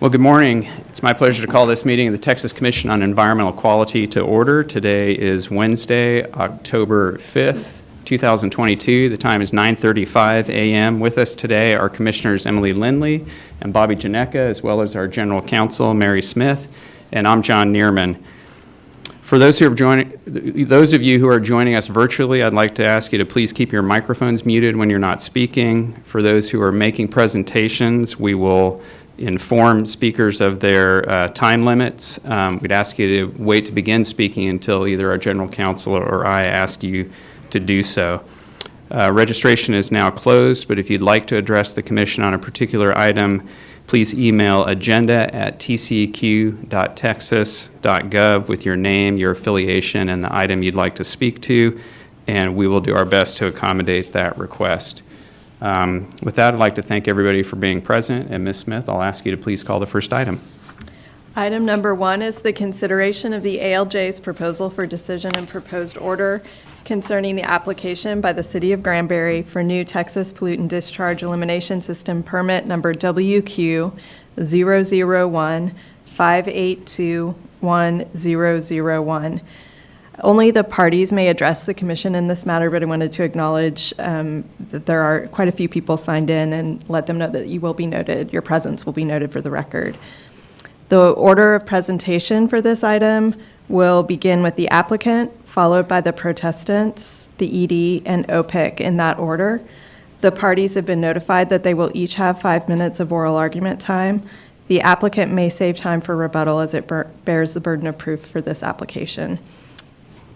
Well, good morning. It's my pleasure to call this meeting of the Texas Commission on Environmental Quality to order. Today is Wednesday, October 5th, 2022. The time is 9:35 a.m. With us today are Commissioners Emily Lindley and Bobby Janecka, as well as our General Counsel, Mary Smith, and I'm John Neerman. For those of you who are joining us virtually, I'd like to ask you to please keep your microphones muted when you're not speaking. For those who are making presentations, we will inform speakers of their time limits. We'd ask you to wait to begin speaking until either our General Counsel or I ask you to do so. Registration is now closed, but if you'd like to address the Commission on a particular item, please email agenda@tceq.texas.gov with your name, your affiliation, and the item you'd like to speak to, and we will do our best to accommodate that request. With that, I'd like to thank everybody for being present, and Ms. Smith, I'll ask you to please call the first item. Item number 1 is the consideration of the ALJ's proposal for decision and proposed order concerning the application by the City of Granbury for new Texas Pollutant Discharge Elimination System Permit number WQ00158210001. Only the parties may address the Commission in this matter, but I wanted to acknowledge that there are quite a few people signed in and let them know that you will be noted, your presence will be noted for the record. The order of presentation for this item will begin with the applicant, followed by the protestants, the ED, and OPIC in that order. The parties have been notified that they will each have 5 minutes of oral argument time. The applicant may save time for rebuttal as it bears the burden of proof for this application.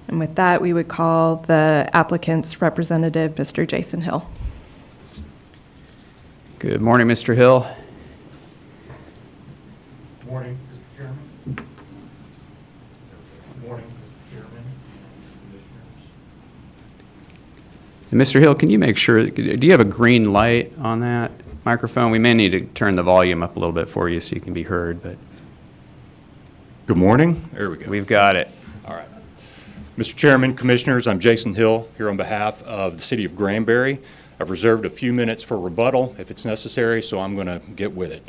And with that, we would call the applicant's representative, Mr. Jason Hill. Good morning, Mr. Hill. Good morning, Mr. Chairman. Good morning, Mr. Chairman, Commissioners. Mr. Hill, can you make sure, do you have a green light on that microphone? We may need to turn the volume up a little bit for you so you can be heard, but Good morning. There we go. we've got it. All right. Mr. Chairman, Commissioners, I'm Jason Hill here on behalf of the City of Granbury. I've reserved a few minutes for rebuttal if it's necessary, so I'm going to get with it.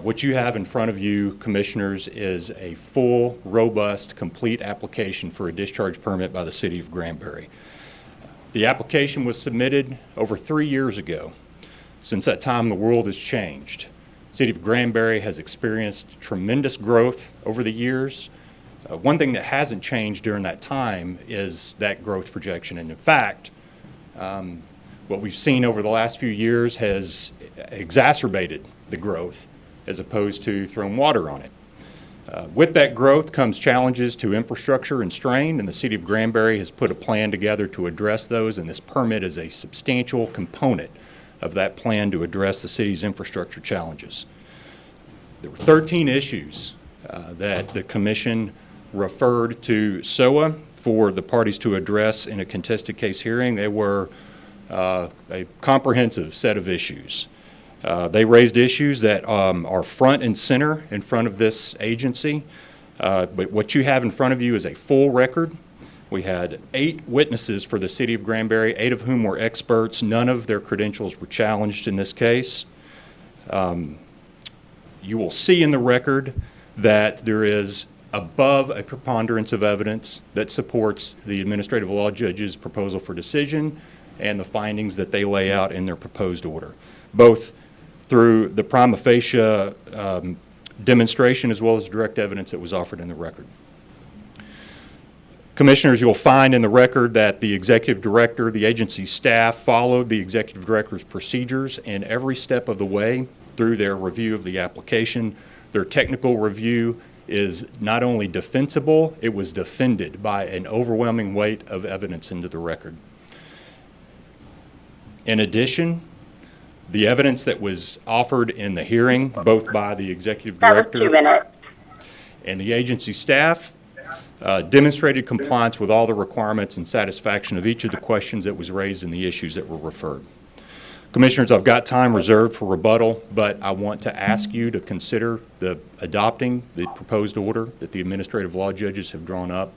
What you have in front of you, Commissioners, is a full, robust, complete application for a discharge permit by the City of Granbury. The application was submitted over 3 years ago. Since that time, the world has changed. The City of Granbury has experienced tremendous growth over the years. One thing that hasn't changed during that time is that growth projection. And in fact, what we've seen over the last few years has exacerbated the growth as opposed to throwing water on it. With that growth comes challenges to infrastructure and strain, and the City of Granbury has put a plan together to address those, and this permit is a substantial component of that plan to address the city's infrastructure challenges. There were 13 issues that the Commission referred to SOAH for the parties to address in a contested case hearing. They were a comprehensive set of issues. They raised issues that are front and center in front of this agency. But what you have in front of you is a full record. We had 8 witnesses for the City of Granbury, 8 of whom were experts. None of their credentials were challenged in this case. You will see in the record that there is above a preponderance of evidence that supports the administrative law judge's proposal for decision and the findings that they lay out in their proposed order, both through the prima facie demonstration as well as direct evidence that was offered in the record. Commissioners, you'll find in the record that the executive director, the agency staff followed the executive director's procedures in every step of the way through their review of the application. Their technical review is not only defensible, it was defended by an overwhelming weight of evidence into the record. In addition, the evidence that was offered in the hearing, both by the executive director and the agency staff, demonstrated compliance with all the requirements and satisfaction of each of the questions that was raised and the issues that were referred. Commissioners, I've got time reserved for rebuttal, but I want to ask you to consider adopting the proposed order that the administrative law judges have drawn up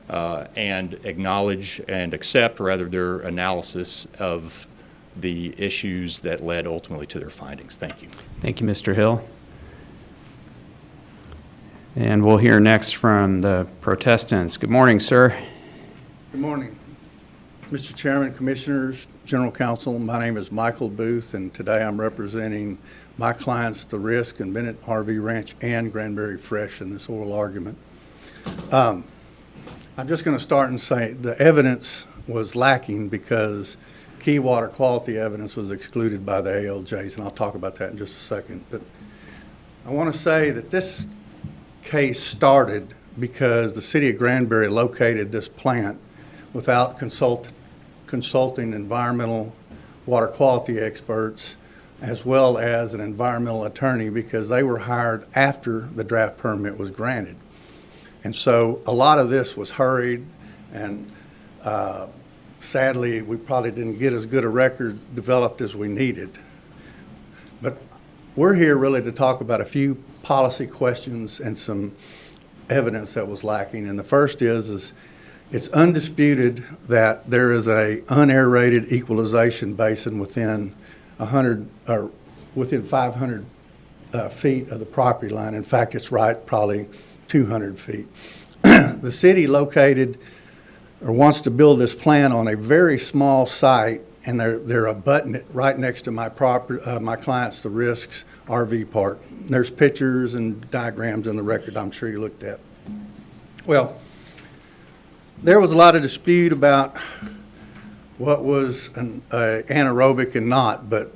and acknowledge and accept, rather, their analysis of the issues that led ultimately to their findings. Thank you. Thank you, Mr. Hill. And we'll hear next from the protestants. Good morning, sir. Good morning. Mr. Chairman, Commissioners, General Counsel, my name is Michael Booth, and today I'm representing my clients, The Risk and Bennett RV Ranch and Granbury Fresh, in this oral argument. I'm just going to start and say the evidence was lacking because key water quality evidence was excluded by the ALJs, and I'll talk about that in just a second. But I want to say that this case started because the City of Granbury located this plant without consulting environmental water quality experts as well as an environmental attorney, because they were hired after the draft permit was granted. And so a lot of this was hurried, and sadly, we probably didn't get as good a record developed as we needed. But we're here really to talk about a few policy questions and some evidence that was lacking. And the first is it's undisputed that there is a unaerated equalization basin within 500 feet of the property line. In fact, it's right probably 200 feet. The city located or wants to build this plant on a very small site, and they're abutting it right next to my property, my client's The Risk's RV park. There's pictures and diagrams in the record I'm sure you looked at. Well, there was a lot of dispute about what was an anaerobic and not, but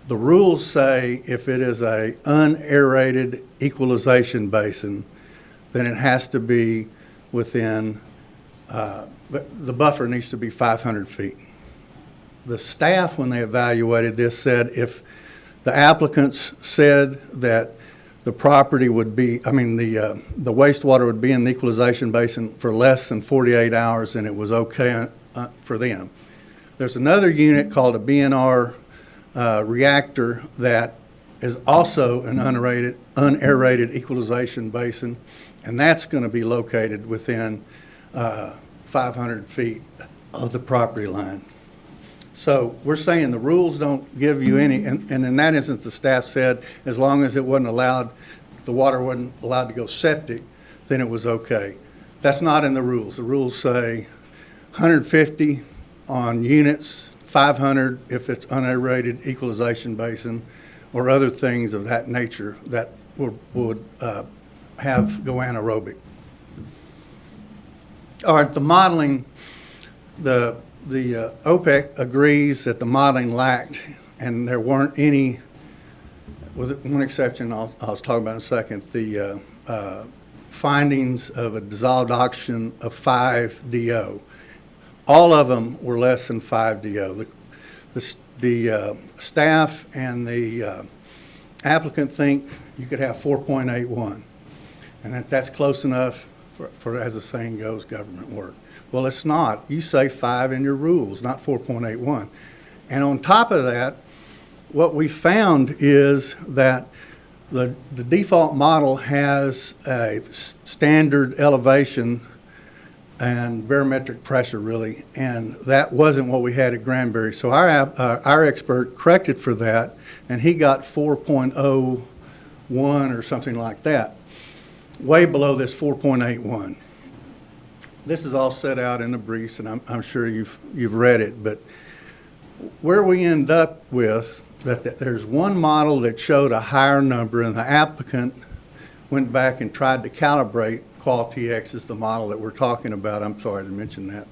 the rules say if it is a unaerated equalization basin, then it has to be within, the buffer needs to be 500 feet. The staff, when they evaluated this, said if the applicants said that the property would be, the wastewater would be in the equalization basin for less than 48 hours, and it was okay for them. There's another unit called a BNR reactor that is also an unaerated equalization basin, and that's going to be located within 500 feet of the property line. So we're saying the rules don't give you any, and in that instance, the staff said as long as it wasn't allowed, the water wasn't allowed to go septic, then it was okay. That's not in the rules. The rules say 150 on units, 500 if it's unaerated equalization basin, or other things of that nature that would have go anaerobic. All right, the modeling, the OPEC agrees that the modeling lacked, and there weren't any, with one exception I'll talk about in a second, the findings of a dissolved oxygen of 5 DO. All of them were less than 5 DO. The staff and the applicant think you could have 4.81, and that's close enough for, as the saying goes, government work. Well, it's not. You say 5 in your rules, not 4.81. And on top of that, what we found is that the default model has a standard elevation and barometric pressure, really, and that wasn't what we had at Granbury. So our expert corrected for that, and he got 4.01 or something like that, way below this 4.81. This is all set out in the briefs, and I'm sure you've read it, but where we end up with that there's one model that showed a higher number, and the applicant went back and tried to calibrate Quality X is the model that we're talking about. I'm sorry to mention that,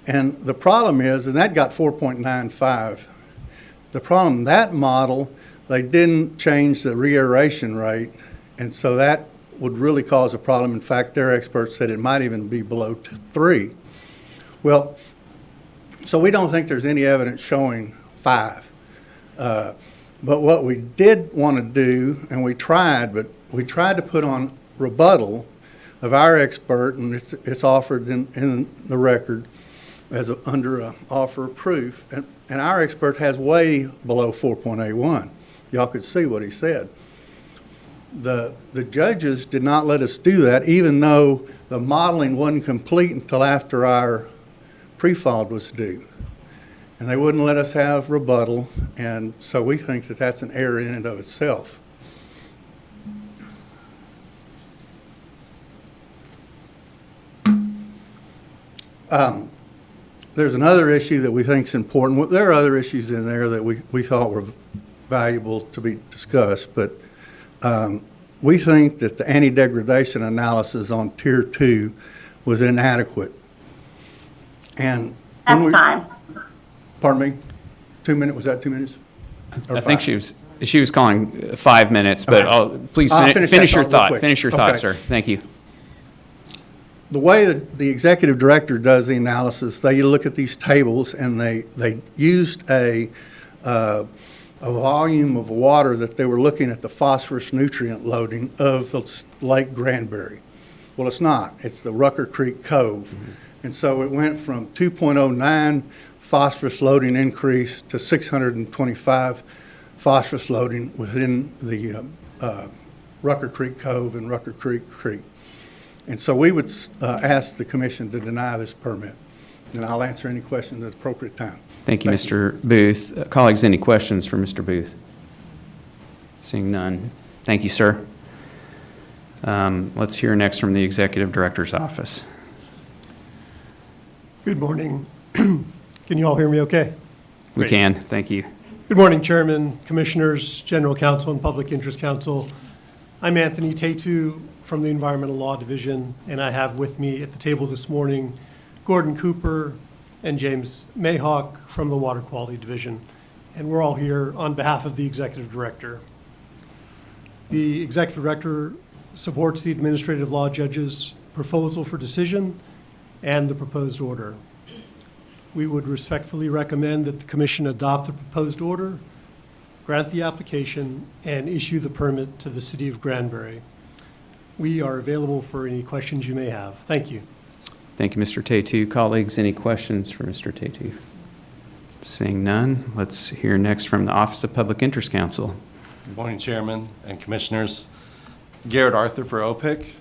and the problem is, and that got 4.95. The problem, that model, they didn't change the reaeration rate, and so that would really cause a problem. In fact, their experts said it might even be below 3. Well, so we don't think there's any evidence showing 5. But what we did want to do, and we tried to put on rebuttal of our expert, and it's offered in the record as under an offer of proof, and our expert has way below 4.81. Y'all could see what he said. The judges did not let us do that, even though the modeling wasn't complete until after our pre-filed was due. And they wouldn't let us have rebuttal, and so we think that that's an error in and of itself. There's another issue that we think is important. Well, there are other issues in there that we thought were valuable to be discussed, but we think that the anti-degradation analysis on Tier 2 was inadequate. And when That's fine. Pardon me? 2 minutes, was that 2 minutes? Or I think five? she was calling 5 minutes, but please I'll finish finish that your thought real thought. quick. Finish your thought, Okay. sir. Thank you. The way that the executive director does the analysis, they look at these tables and they used a volume of water that they were looking at the phosphorus nutrient loading of the Lake Granbury. Well, it's not. It's the Rucker Creek Cove. And so it went from 2.09 phosphorus loading increase to 625 phosphorus loading within the Rucker Creek Cove and Rucker Creek. And so we would ask the commission to deny this permit. And I'll answer any questions at the appropriate time. Thank you, Mr. Booth. Colleagues, any questions for Mr. Booth? Seeing none. Thank you, sir. Let's hear next from the Executive Director's Office. Good morning. Can you all hear me okay? We Great. can. Thank you. Good morning, Chairman, Commissioners, General Counsel, and Public Interest Counsel. I'm Anthony Tatu from the Environmental Law Division, and I have with me at the table this morning Gordon Cooper and James Mayhawk from the Water Quality Division. And we're all here on behalf of the Executive Director. The Executive Director supports the Administrative Law Judge's proposal for decision and the proposed order. We would respectfully recommend that the Commission adopt the proposed order, grant the application, and issue the permit to the City of Granbury. We are available for any questions you may have. Thank you. Thank you, Mr. Tatu. Colleagues, any questions for Mr. Tatu? Seeing none, let's hear next from the Office of Public Interest Counsel. Good morning, Chairman and Commissioners. Garrett Arthur for OPIC.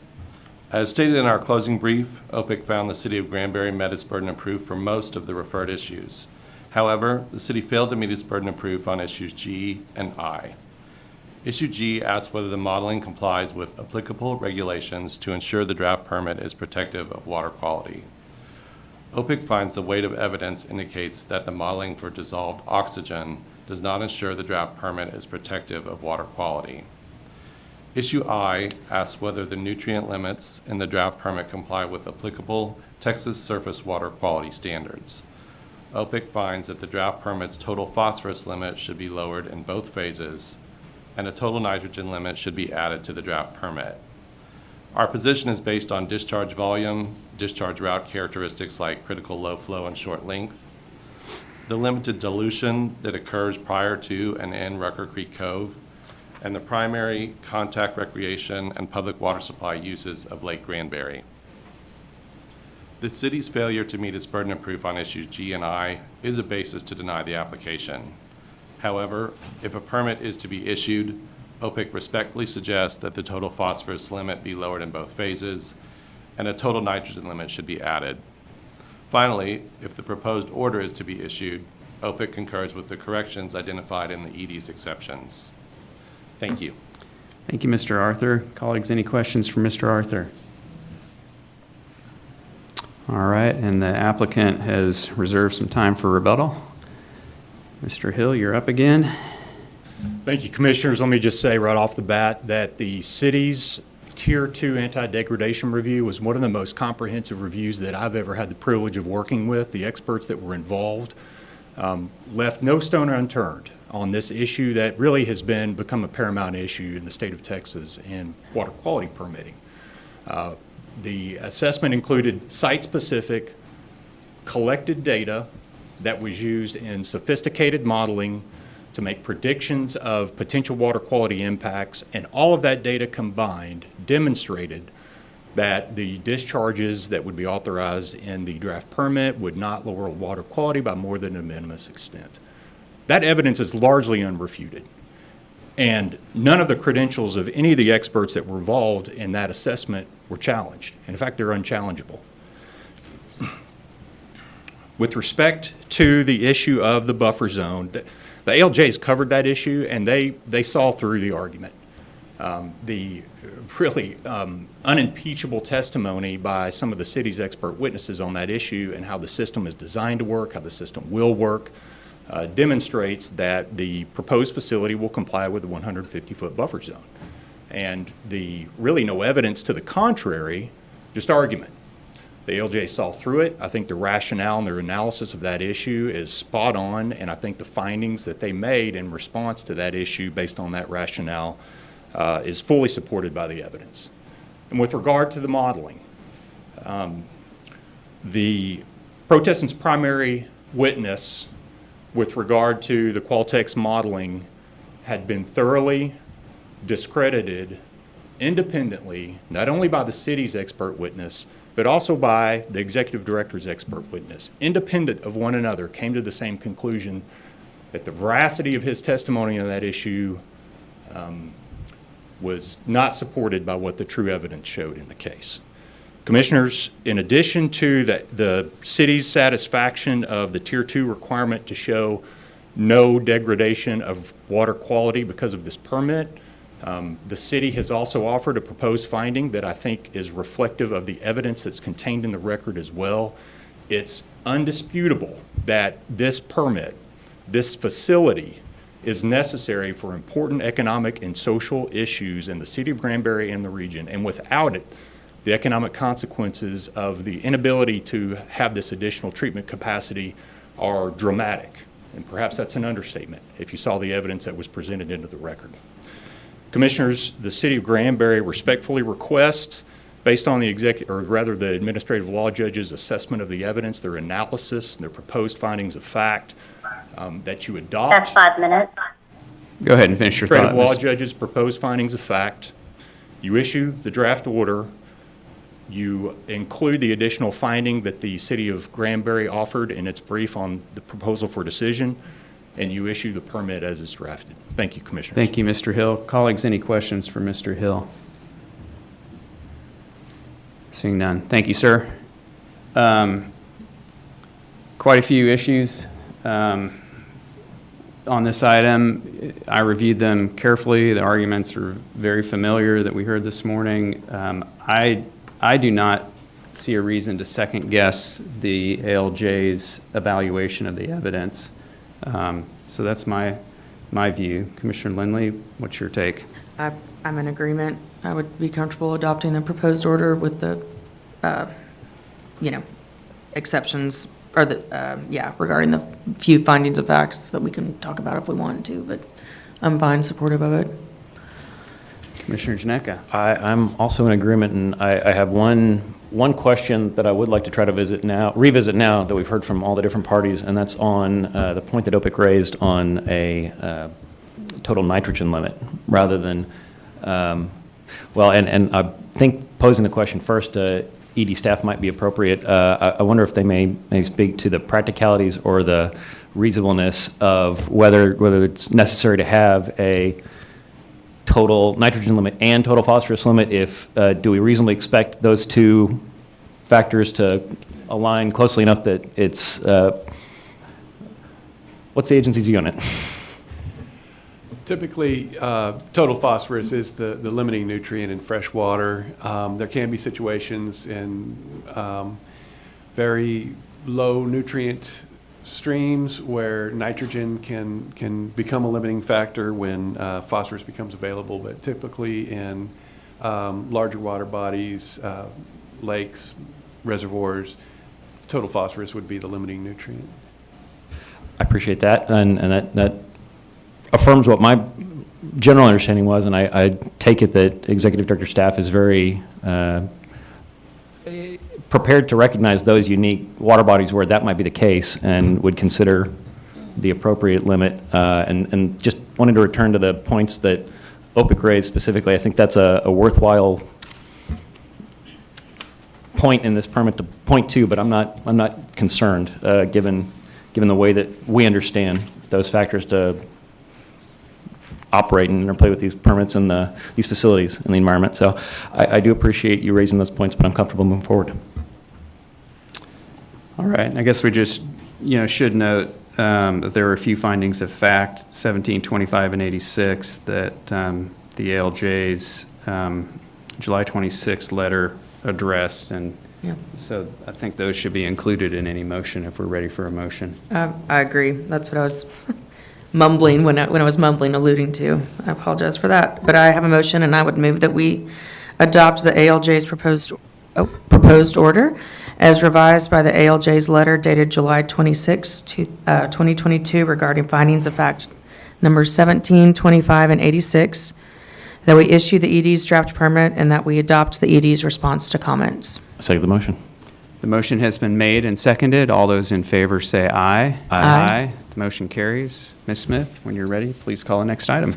As stated in our closing brief, OPIC found the City of Granbury met its burden of proof for most of the referred issues. However, the city failed to meet its burden of proof on issues G and I. Issue G asks whether the modeling complies with applicable regulations to ensure the draft permit is protective of water quality. OPIC finds the weight of evidence indicates that the modeling for dissolved oxygen does not ensure the draft permit is protective of water quality. Issue I asks whether the nutrient limits in the draft permit comply with applicable Texas surface water quality standards. OPIC finds that the draft permit's total phosphorus limit should be lowered in both phases, and a total nitrogen limit should be added to the draft permit. Our position is based on discharge volume, discharge route characteristics like critical low flow and short length, the limited dilution that occurs prior to and in Rucker Creek Cove, and the primary contact recreation and public water supply uses of Lake Granbury. The city's failure to meet its burden of proof on issues G and I is a basis to deny the application. However, if a permit is to be issued, OPIC respectfully suggests that the total phosphorus limit be lowered in both phases, and a total nitrogen limit should be added. Finally, if the proposed order is to be issued, OPIC concurs with the corrections identified in the ED's exceptions. Thank you. Thank you, Mr. Arthur. Colleagues, any questions for Mr. Arthur? All right, and the applicant has reserved some time for rebuttal. Mr. Hill, you're up again. Thank you, Commissioners. Let me just say right off the bat that the city's Tier 2 anti-degradation review was one of the most comprehensive reviews that I've ever had the privilege of working with. The experts that were involved left no stone unturned on this issue that really has become a paramount issue in the state of Texas in water quality permitting. The assessment included site-specific collected data that was used in sophisticated modeling to make predictions of potential water quality impacts, and all of that data combined demonstrated that the discharges that would be authorized in the draft permit would not lower water quality by more than a minimus extent. That evidence is largely unrefuted, and none of the credentials of any of the experts that were involved in that assessment were challenged. In fact, they're unchallengeable. With respect to the issue of the buffer zone, the ALJs covered that issue, and they saw through the argument. The really unimpeachable testimony by some of the city's expert witnesses on that issue and how the system is designed to work, how the system will work, demonstrates that the proposed facility will comply with the 150-foot buffer zone. And the really no evidence to the contrary, just argument. The ALJ saw through it. I think the rationale and their analysis of that issue is spot on, and I think the findings that they made in response to that issue based on that rationale is fully supported by the evidence. And with regard to the modeling, the protestant's primary witness with regard to the Qualtex modeling had been thoroughly discredited independently, not only by the city's expert witness, but also by the executive director's expert witness, independent of one another, came to the same conclusion that the veracity of his testimony on that issue was not supported by what the true evidence showed in the case. Commissioners, in addition to the city's satisfaction of the Tier 2 requirement to show no degradation of water quality because of this permit, the city has also offered a proposed finding that I think is reflective of the evidence that's contained in the record as well. It's undisputable that this permit, this facility, is necessary for important economic and social issues in the city of Granbury and the region. And without it, the economic consequences of the inability to have this additional treatment capacity are dramatic. And perhaps that's an understatement if you saw the evidence that was presented into the record. Commissioners, the City of Granbury respectfully requests, based on the the administrative law judge's assessment of the evidence, their analysis, and their proposed findings of fact, that you adopt. That's 5 minutes. Go ahead and finish your thought. Administrative law Mr. judge's proposed findings of fact. You issue the draft order. You include the additional finding that the City of Granbury offered in its brief on the proposal for decision, and you issue the permit as it's drafted. Thank you, Commissioners. Thank you, Mr. Hill. Colleagues, any questions for Mr. Hill? Seeing none. Thank you, sir. Quite a few issues on this item. I reviewed them carefully. The arguments are very familiar that we heard this morning. I do not see a reason to second guess the ALJ's evaluation of the evidence. So that's my view. Commissioner Lindley, what's your take? I'm in agreement. I would be comfortable adopting the proposed order with the, exceptions, or regarding the few findings of facts that we can talk about if we want to, but I'm fine, supportive of it. Commissioner Janeka. I'm also in agreement, and I have one question that I would like to try to revisit now that we've heard from all the different parties, and that's on the point that OPIC raised on a total nitrogen limit rather than, and I think posing the question first to ED staff might be appropriate. I wonder if they may speak to the practicalities or the reasonableness of whether it's necessary to have a total nitrogen limit and total phosphorus limit. Do we reasonably expect those two factors to align closely enough that it's, what's the agency's view on it? Typically, total phosphorus is the limiting nutrient in fresh water. There can be situations in very low nutrient streams where nitrogen can become a limiting factor when phosphorus becomes available, but typically in larger water bodies, lakes, reservoirs, total phosphorus would be the limiting nutrient. I appreciate that, and that affirms what my general understanding was, and I take it that Executive Director staff is very prepared to recognize those unique water bodies where that might be the case and would consider the appropriate limit. And just wanted to return to the points that OPIC raised specifically. I think that's a worthwhile point in this permit to point to, but I'm not concerned given the way that we understand those factors to operate and interplay with these permits and these facilities in the environment. So I do appreciate you raising those points, but I'm comfortable moving forward. All right. I guess we just, should note that there were a few findings of fact, 17, 25, and 86, that the ALJ's July 26th letter addressed, and Yeah. so I think those should be included in any motion if we're ready for a motion. I agree. That's what I was mumbling when I was mumbling, alluding to. I apologize for that. But I have a motion, and I would move that we adopt the ALJ's proposed order as revised by the ALJ's letter dated July 26, 2022 regarding findings of fact numbers 17, 25, and 86, that we issue the ED's draft permit, and that we adopt the ED's response to comments. Second the motion. The motion has been made and seconded. All those in favor say aye. Aye. The motion carries. Ms. Smith, when you're ready, please call the next item.